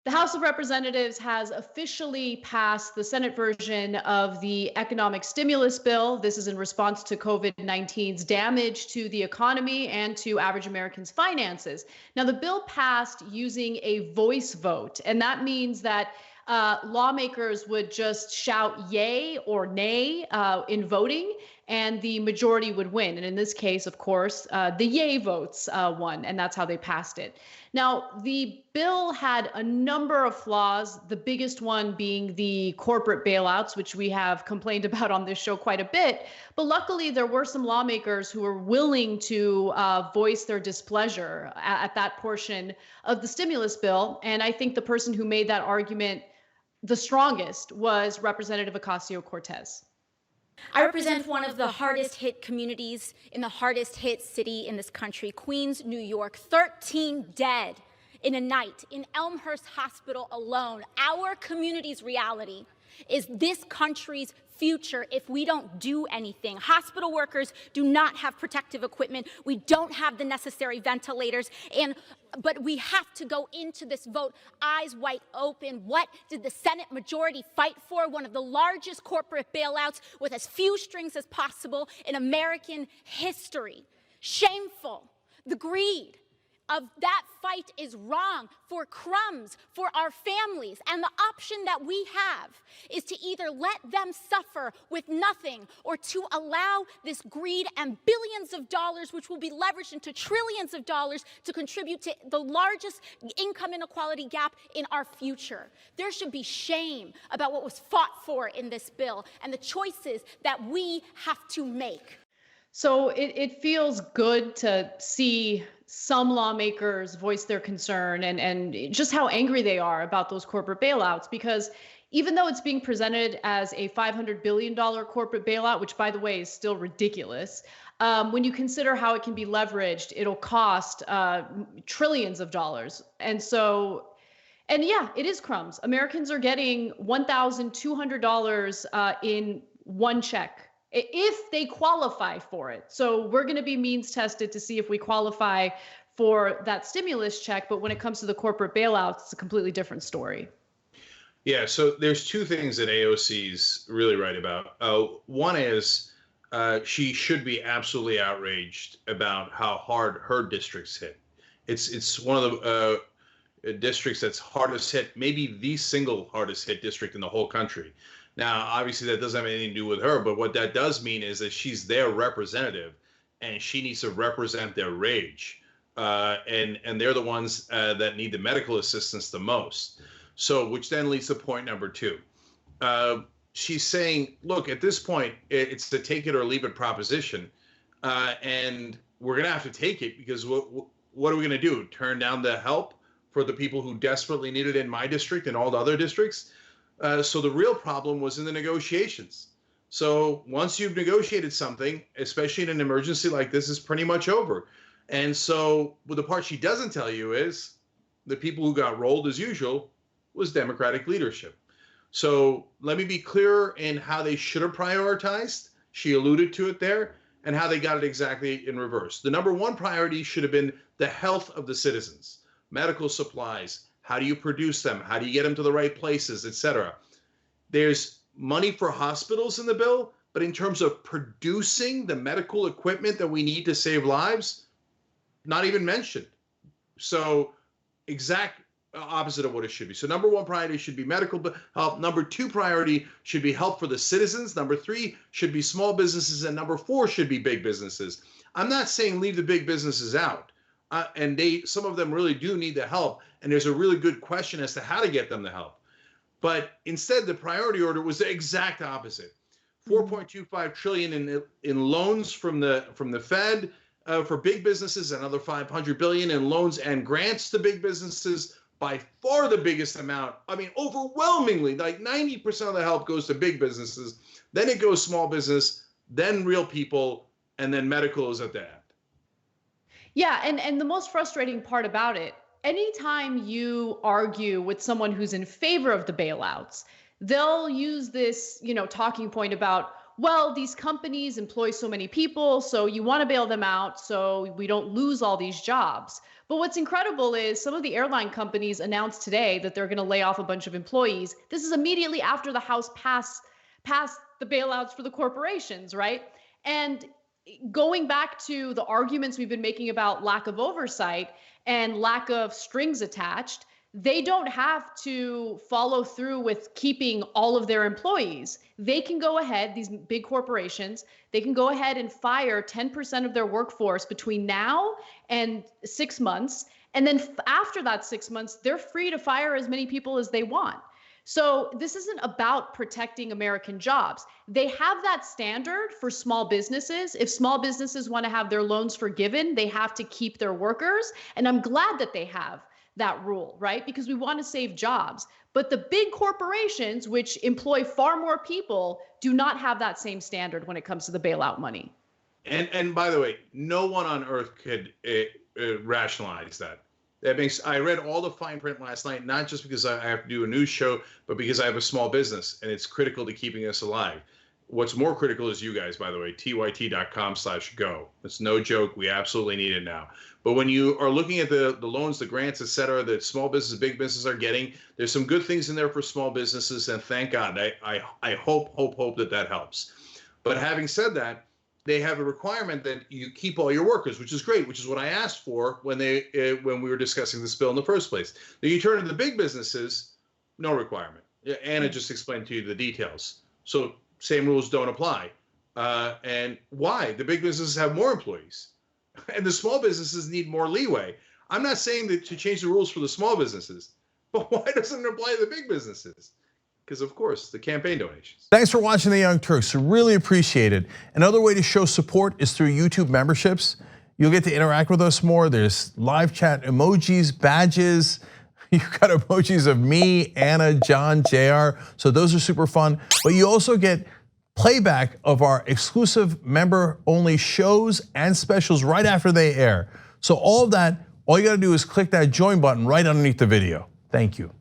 The House of Representatives has officially passed the Senate version of the economic stimulus bill. This is in response to COVID-19's damage to the economy and to average Americans' finances. Now, the bill passed using a voice vote, and that means that lawmakers would just shout yay or nay in voting, and the majority would win. And in this case, of course, the yay votes won, and that's how they passed it. Now, the bill had a number of flaws, the biggest one being the corporate bailouts, which we have complained about on this show quite a bit. But luckily, there were some lawmakers who were willing to voice their displeasure at that portion of the stimulus bill. And I think the person who made that argument the strongest was Representative Ocasio-Cortez. I represent one of the hardest hit communities in the hardest hit city in this country, Queens, New York. 13 dead in a night in Elmhurst Hospital alone. Our community's reality is this country's future if we don't do anything. Hospital workers do not have protective equipment. We don't have the necessary ventilators. But we have to go into this vote eyes wide open. What did the Senate majority fight for? One of the largest corporate bailouts with as few strings as possible in American history. Shameful. The greed of that fight is wrong for crumbs, for our families. And the option that we have is to either let them suffer with nothing or to allow this greed and billions of dollars, which will be leveraged into trillions of dollars, to contribute to the largest income inequality gap in our future. There should be shame about what was fought for in this bill and the choices that we have to make. So it feels good to see some lawmakers voice their concern and just how angry they are about those corporate bailouts, because even though it's being presented as a $500 billion corporate bailout, which, by the way, is still ridiculous, when you consider how it can be leveraged, it'll cost trillions of dollars. And yeah, it is crumbs. Americans are getting $1,200 in one check if they qualify for it. So we're going to be means tested to see if we qualify for that stimulus check. But when it comes to the corporate bailouts, it's a completely different story. Yeah, so there's two things that AOC's really right about. One is she should be absolutely outraged about how hard her district's hit. It's one of the districts that's hardest hit, maybe the single hardest hit district in the whole country. Now, obviously, that doesn't have anything to do with her, but what that does mean is that she's their representative, and she needs to represent their rage. And they're the ones that need the medical assistance the most. So, which then leads to point number two. She's saying, look, at this point, it's the take it or leave it proposition. And we're going to have to take it because what are we going to do? Turn down the help for the people who desperately need it in my district and all the other districts? So the real problem was in the negotiations. So once you've negotiated something, especially in an emergency like this, is pretty much over. And so the part she doesn't tell you is the people who got rolled as usual was Democratic leadership. So let me be clear in how they should have prioritized. She alluded to it there, and how they got it exactly in reverse. The number one priority should have been the health of the citizens, medical supplies. How do you produce them? How do you get them to the right places, et cetera? There's money for hospitals in the bill, but in terms of producing the medical equipment that we need to save lives, not even mentioned. So exact opposite of what it should be. So number one priority should be medical help. Number two priority should be help for the citizens. Number three should be small businesses. And number four should be big businesses. I'm not saying leave the big businesses out. And some of them really do need the help. And there's a really good question as to how to get them the help. But instead, the priority order was the exact opposite. 4.25 trillion in loans from the Fed for big businesses, another 500 billion in loans and grants to big businesses. By far the biggest amount. I mean, overwhelmingly, like 90% of the help goes to big businesses. Then it goes small business, then real people, and then medical is at the end. Yeah, and the most frustrating part about it, anytime you argue with someone who's in favor of the bailouts, they'll use this, talking point about, well, these companies employ so many people, so you want to bail them out so we don't lose all these jobs. But what's incredible is some of the airline companies announced today that they're going to lay off a bunch of employees. This is immediately after the House passed the bailouts for the corporations, right? And going back to the arguments we've been making about lack of oversight and lack of strings attached, they don't have to follow through with keeping all of their employees. They can go ahead, these big corporations, they can go ahead and fire 10% of their workforce between now and 6 months. And then after that 6 months, they're free to fire as many people as they want. So this isn't about protecting American jobs. They have that standard for small businesses. If small businesses want to have their loans forgiven, they have to keep their workers. And I'm glad that they have that rule, right? Because we want to save jobs. But the big corporations, which employ far more people, do not have that same standard when it comes to the bailout money. And by the way, no one on earth could rationalize that. I read all the fine print last night, not just because I have to do a news show, but because I have a small business and it's critical to keeping us alive. What's more critical is you guys, by the way, tyt.com/go. It's no joke. We absolutely need it now. But when you are looking at the loans, the grants, et cetera, that small businesses, big businesses are getting, there's some good things in there for small businesses. And thank God, I hope that helps. But having said that, they have a requirement that you keep all your workers, which is great, which is what I asked for when we were discussing this bill in the first place. Then you turn to the big businesses, no requirement. Anna just explained to you the details. So same rules don't apply. And why? The big businesses have more employees and the small businesses need more leeway. I'm not saying that to change the rules for the small businesses, but why doesn't it apply to the big businesses? Because, of course, the campaign donations. Thanks for watching The Young Turks. Really appreciate it. Another way to show support is through YouTube memberships. You'll get to interact with us more. There's live chat emojis, badges. You've got emojis of me, Anna, John, JR. So those are super fun. But you also get playback of our exclusive member-only shows and specials right after they air. So all of that, all you gotta do is click that join button right underneath the video. Thank you.